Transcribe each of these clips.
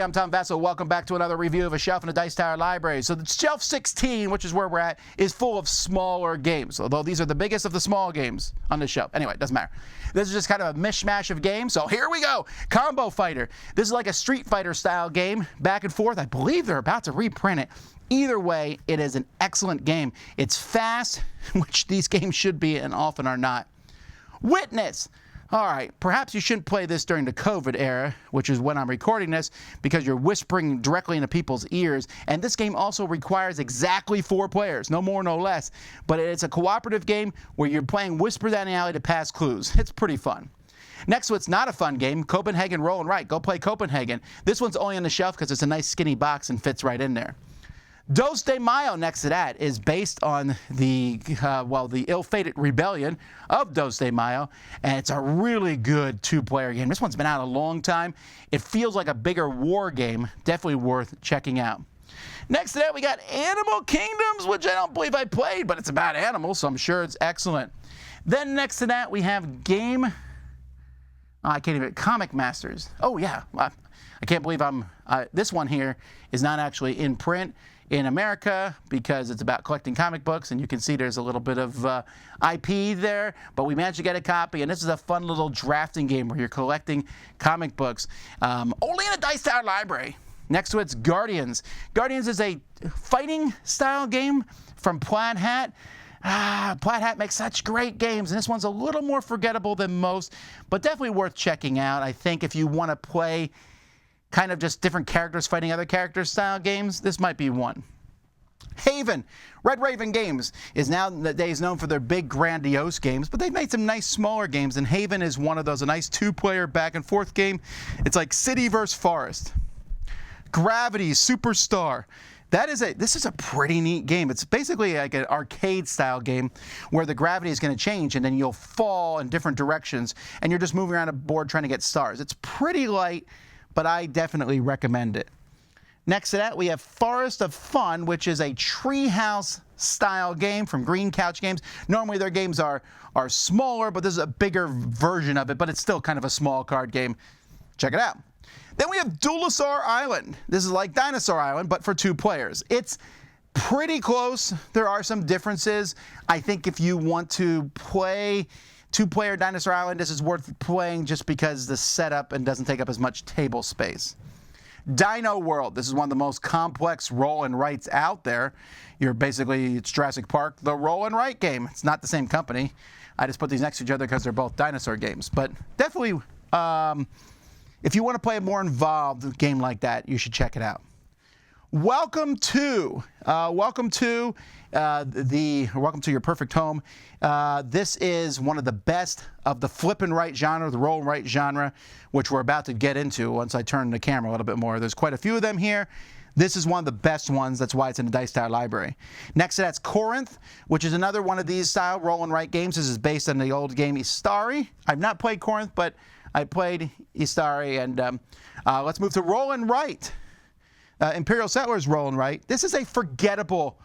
I'm Tom Vasel. Welcome back to another review of a shelf in the Dice Tower library. So the shelf 16, which is where we're at, is full of smaller games, although these are the biggest of the small games on the shelf. Anyway, it doesn't matter. This is just kind of a mishmash of games, so here we go. Combo Fighter. This is like a Street Fighter style game, back and forth. I believe they're about to reprint it. Either way, it is an excellent game. It's fast, which these games should be and often are not. Witness. All right, perhaps you shouldn't play this during the COVID era, which is when I'm recording this, because you're whispering directly into people's ears. And this game also requires exactly 4 players, no more, no less. But it's a cooperative game where you're playing Whisper Down the Alley to pass clues. It's pretty fun. Next to it's not a fun game, Copenhagen Roll and Write. Go play Copenhagen. This one's only on the shelf because it's a nice skinny box and fits right in there. Dos de Mayo, next to that, is based on the ill-fated rebellion of Dos de Mayo, and it's a really good 2-player game. This one's been out a long time. It feels like a bigger war game. Definitely worth checking out. Next to that, we got Animal Kingdoms, which I don't believe I played, but it's about animals, so I'm sure it's excellent. Then next to that, we have Comic Masters. Oh, yeah. I can't believe this one here is not actually in print in America because it's about collecting comic books, and you can see there's a little bit of IP there, but we managed to get a copy, and this is a fun little drafting game where you're collecting comic books. Only in a Dice Tower library. Next to it's Guardians. Guardians is a fighting style game from Plaid Hat. Plaid Hat makes such great games, and this one's a little more forgettable than most, but definitely worth checking out. I think if you want to play kind of just different characters fighting other characters style games, this might be one. Haven. Red Raven Games is nowadays known for their big grandiose games, but they've made some nice smaller games, and Haven is one of those, a nice 2-player back and forth game. It's like city versus forest. Gravity Superstar. This is a pretty neat game. It's basically like an arcade style game where the gravity is going to change and then you'll fall in different directions and you're just moving around a board trying to get stars. It's pretty light, but I definitely recommend it. Next to that, we have Forest of Fun, which is a Treehouse style game from Green Couch Games. Normally their games are smaller, but this is a bigger version of it, but it's still kind of a small card game. Check it out. Then we have Duelosaur Island. This is like Dinosaur Island, but for 2 players. It's pretty close. There are some differences. I think if you want to play 2-player Dinosaur Island, this is worth playing just because the setup and doesn't take up as much table space. Dino World. This is one of the most complex roll and writes out there. It's Jurassic Park, the roll and write game. It's not the same company. I just put these next to each other because they're both dinosaur games. But definitely, if you want to play a more involved game like that, you should check it out. Welcome to your perfect home. This is one of the best of the flip and write genre, the roll and write genre, which we're about to get into once I turn the camera a little bit more. There's quite a few of them here. This is one of the best ones. That's why it's in the Dice Tower library. Next to that's Corinth, which is another one of these style roll and write games. This is based on the old game Istari. I've not played Corinth, but I played Istari. And let's move to roll and write. Imperial Settlers Roll and Write. This is a forgettable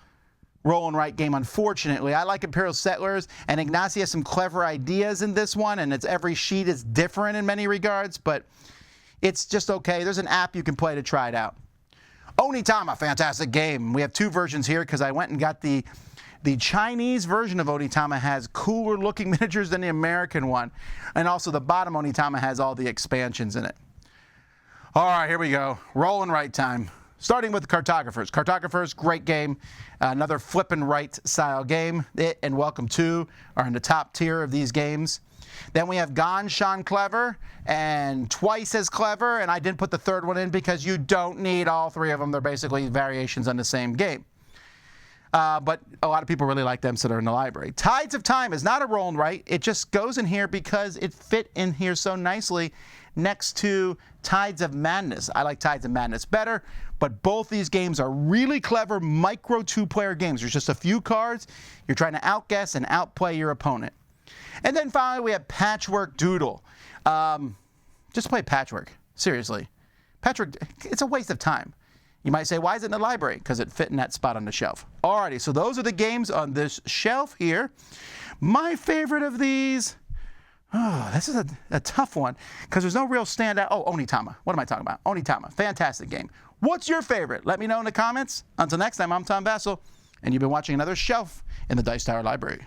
roll and write game, unfortunately. I like Imperial Settlers, and Ignacy has some clever ideas in this one, and every sheet is different in many regards, but it's just okay. There's an app you can play to try it out. Onitama, fantastic game. We have 2 versions here because I went and got the Chinese version of Onitama has cooler looking miniatures than the American one, and also the bottom Onitama has all the expansions in it. All right, here we go. Roll and write time. Starting with Cartographers. Cartographers, great game. Another flip and write style game. It and Welcome To are in the top tier of these games. Then we have Gone Sean Clever and Twice as Clever, and I didn't put the 3rd one in because you don't need all 3 of them. They're basically variations on the same game. But a lot of people really like them, so they're in the library. Tides of Time is not a roll and write. It just goes in here because it fit in here so nicely next to Tides of Madness. I like Tides of Madness better, but both these games are really clever micro 2-player games. There's just a few cards. You're trying to outguess and outplay your opponent. And then finally, we have Patchwork Doodle. Just play Patchwork. Seriously. Patchwork, it's a waste of time. You might say, why is it in the library? Because it fit in that spot on the shelf. Alrighty, so those are the games on this shelf here. My favorite of these, Oh, this is a tough one because there's no real standout. Oh, Onitama. What am I talking about? Onitama. Fantastic game. What's your favorite? Let me know in the comments. Until next time, I'm Tom Vasel, and you've been watching another shelf in the Dice Tower Library.